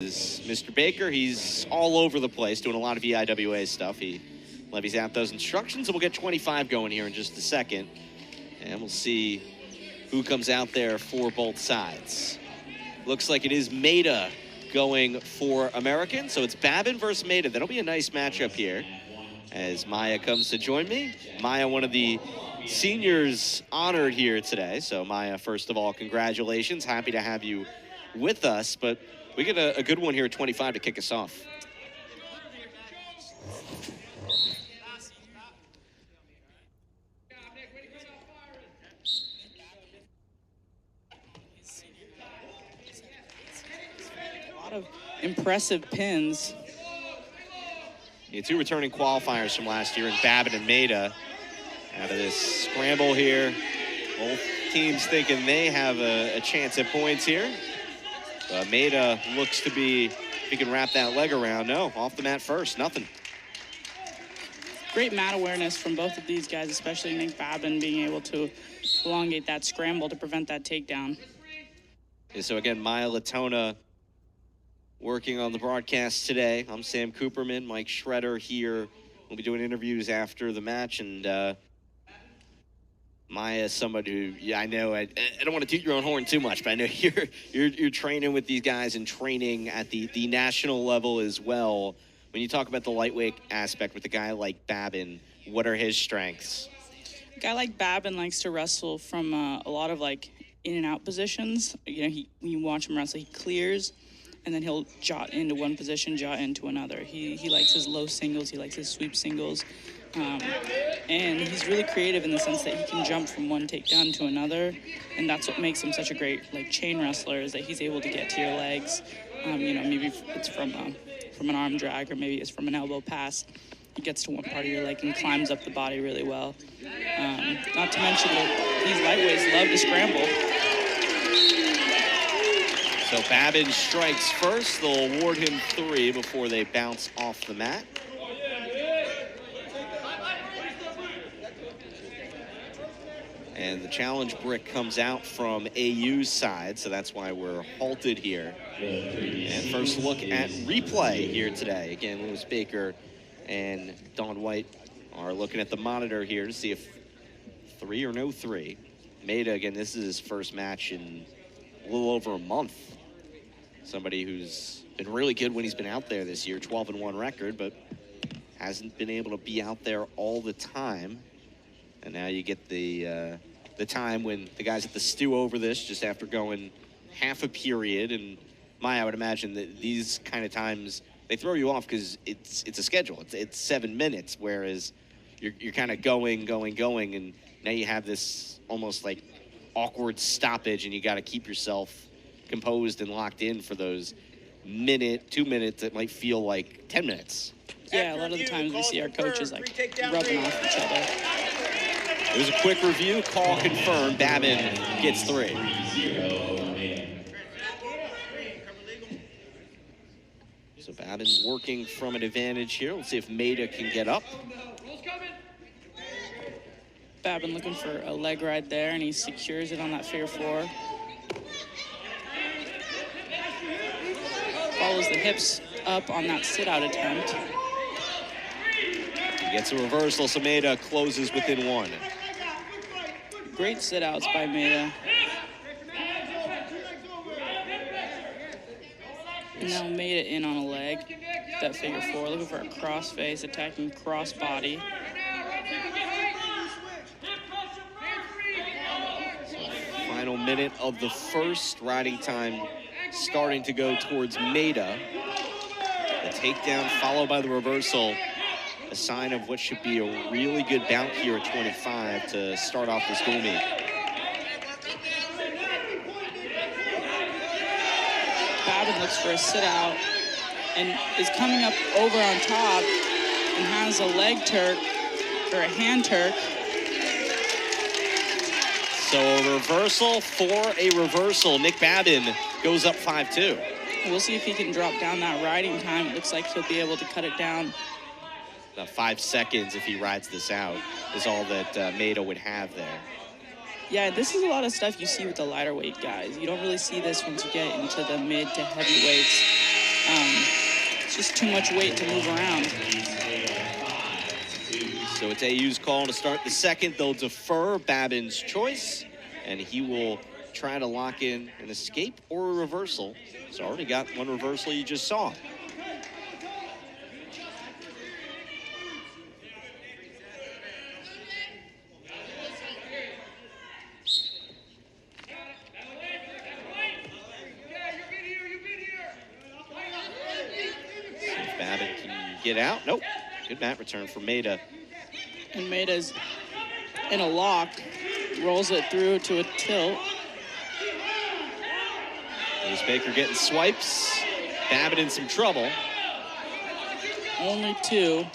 is Mr. Baker. He's all over the place doing a lot of EIWA stuff. He levies out those instructions, and we'll get 25 going here in just a second. And we'll see who comes out there for both sides. Looks like it is Maida going for American. So it's Babin versus Maida. That'll be a nice matchup here as Maya comes to join me. Maya, one of the seniors honored here today. So Maya, first of all, congratulations. Happy to have you with us. But we get a good one here at 25 to kick us off. A lot of impressive pins. The two returning qualifiers from last year in Babin and Maida. Out of this scramble here, both teams thinking they have a chance at points here. Maida looks to be, if he can wrap that leg around. No, off the mat first, nothing. Great mat awareness from both of these guys, especially Nick Babin being able to elongate that scramble to prevent that takedown. Yeah, so again, Maya Latona working on the broadcast today. I'm Sam Cooperman, Mike Schroeder here. We'll be doing interviews after the match, and Maya is somebody who, yeah, I know, I don't want to toot your own horn too much, but I know you're training with these guys and training at the national level as well. When you talk about the lightweight aspect with a guy like Babin, what are his strengths? A guy like Babin likes to wrestle from a lot of like in and out positions. You know, when you watch him wrestle, he clears, and then he'll jot into one position, jot into another. He likes his low singles, he likes his sweep singles. And he's really creative in the sense that he can jump from one takedown to another, and that's what makes him such a great like chain wrestler, is that he's able to get to your legs. You know, maybe it's from an arm drag, or maybe it's from an elbow pass. He gets to one part of your leg and climbs up the body really well. Not to mention that these lightweights love to scramble. So Babin strikes first. They'll award him 3 before they bounce off the mat. And the challenge brick comes out from AU's side, so that's why we're halted here. And first look at replay here today. Again, Lewis Baker and Don White are looking at the monitor here to see if 3 or no 3. Maida, again, this is his first match in a little over a month. Somebody who's been really good when he's been out there this year, 12-1 record, but hasn't been able to be out there all the time. And now you get the time when the guys at the stew over this just after going half a period. And Maya, I would imagine that these kind of times, they throw you off because it's a schedule. It's 7 minutes, whereas you're kind of going, and now you have this almost like awkward stoppage, and you got to keep yourself composed and locked in for those 2 minutes that might feel like 10 minutes. Yeah, a lot of the times we see our coaches like rubbing off each other. It was a quick review, call confirmed. Babin gets 3. So Babin working from an advantage here. Let's see if Maida can get up. Babin looking for a leg ride there, and he secures it on that figure 4. Follows the hips up on that sit-out attempt. He gets a reversal, so Maida closes within 1. Great sit-outs by Maida. And now Maida in on a leg. That figure 4, looking for a cross face, attacking cross body. Final minute of the first, riding time starting to go towards Maida. The takedown followed by the reversal. A sign of what should be a really good bout here at 25 to start off this dual meet. Babin looks for a sit-out and is coming up over on top and has a leg Turk, or a hand Turk. So a reversal for a reversal. Nick Babin goes up 5-2. We'll see if he can drop down that riding time. It looks like he'll be able to cut it down. About 5 seconds if he rides this out is all that Maida would have there. Yeah, this is a lot of stuff you see with the lighter weight guys. You don't really see this once you get into the mid to heavyweights. just too much weight to move around. So it's AU's call to start the second. They'll defer Babin's choice, and he will try to lock in an escape or a reversal. He's already got one reversal you just saw. See if Babin can get out. Nope. Good mat return for Maida. And Maida's in a lock, rolls it through to a tilt. There's Baker getting swipes. Babin in some trouble. Only two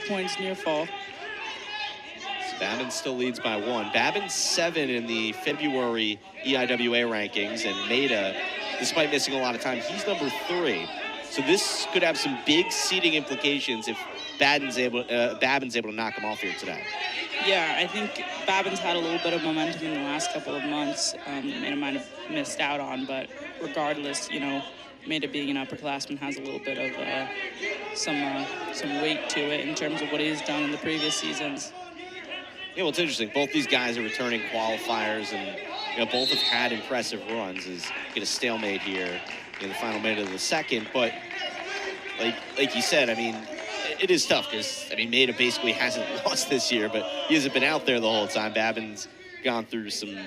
points near fall. So Babin still leads by 1. Babin's 7 in the February EIWA rankings, and Maida, despite missing a lot of time, he's number 3. So this could have some big seeding implications if Babin's able to knock him off here today. Yeah, I think Babin's had a little bit of momentum in the last couple of months. Maida might have missed out on, but regardless, you know, Maida being an upperclassman has a little bit of some weight to it in terms of what he's done in the previous seasons. Yeah, well, it's interesting. Both these guys are returning qualifiers, and both have had impressive runs. Is get a stalemate here in the final minute of the second, but like you said, I mean, it is tough because Maida basically hasn't lost this year, but he hasn't been out there the whole time. Babin's gone through some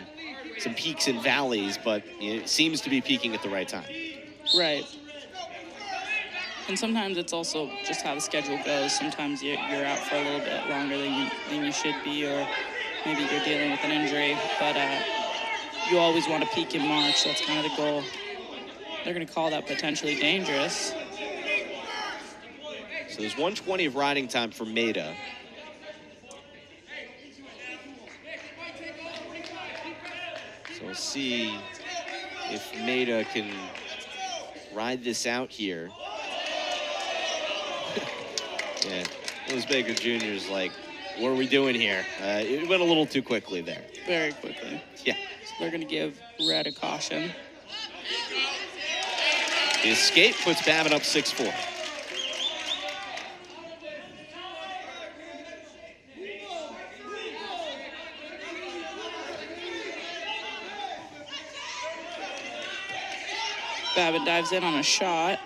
peaks and valleys, but it seems to be peaking at the right time. Right. And sometimes it's also just how the schedule goes. Sometimes you're out for a little bit longer than you should be, or maybe you're dealing with an injury. But you always want to peak in March. That's kind of the goal. They're going to call that potentially dangerous. So there's 120 of riding time for Maida. So we'll see if Maida can ride this out here. Yeah, Louis Baker Jr. is like, what are we doing here? It went a little too quickly there. Very quickly. Yeah. So they're going to give red a caution. The escape puts Babin up 6-4. Babin dives in on a shot,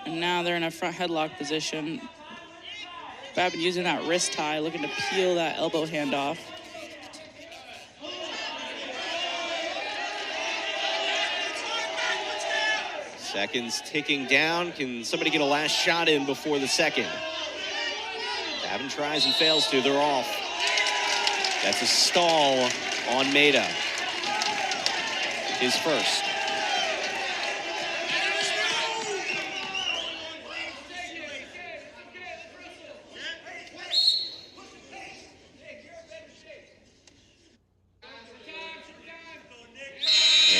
and now they're in a front headlock position. Babin using that wrist tie, looking to peel that elbow hand off. Seconds ticking down. Can somebody get a last shot in before the second? Babin tries and fails to. They're off. That's a stall on Maida. His first.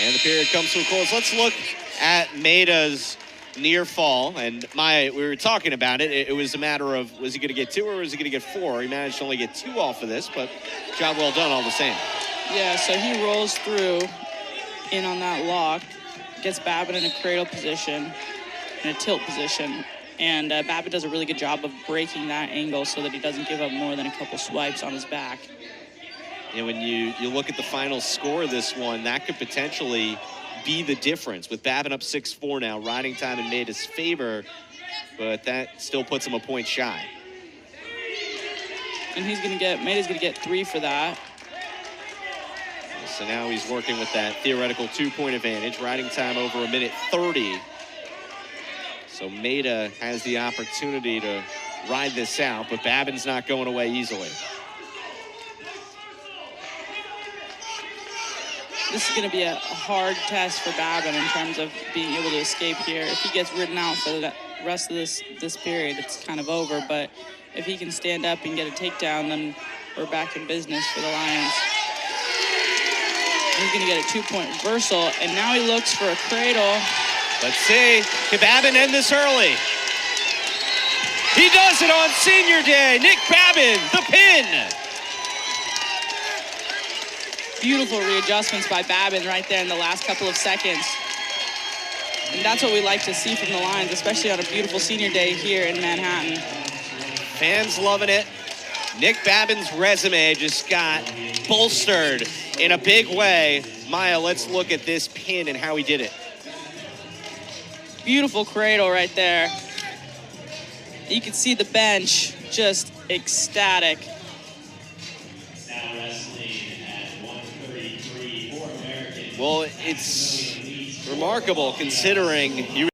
And the period comes to a close. Let's look at Maida's near fall. And we were talking about it. It was a matter of, was he going to get 2 or was he going to get 4? He managed to only get 2 off of this, but job well done all the same. Yeah, so he rolls through in on that lock, gets Babin in a cradle position, in a tilt position, and Babin does a really good job of breaking that angle so that he doesn't give up more than a couple swipes on his back. And when you look at the final score of this one, that could potentially be the difference. With Babin up 6-4 now, riding time in Maida's favor, but that still puts him a point shy. And Maida's gonna get 3 for that. So now he's working with that theoretical 2-point advantage, riding time over 1:30. So Maida has the opportunity to ride this out, but Babin's not going away easily. This is going to be a hard test for Babin in terms of being able to escape here. If he gets ridden out for the rest of this period, it's kind of over. But if he can stand up and get a takedown, then we're back in business for the Lions. He's going to get a 2-point reversal, and now he looks for a cradle. Let's see. Can Babin end this early? He does it on senior day. Nick Babin, the pin. Beautiful readjustments by Babin right there in the last couple of seconds. And that's what we like to see from the Lions, especially on a beautiful senior day here in Manhattan. Fans loving it. Nick Babin's resume just got bolstered in a big way. Maya, let's look at this pin and how he did it. Beautiful cradle right there. You can see the bench just ecstatic. Well, it's remarkable considering you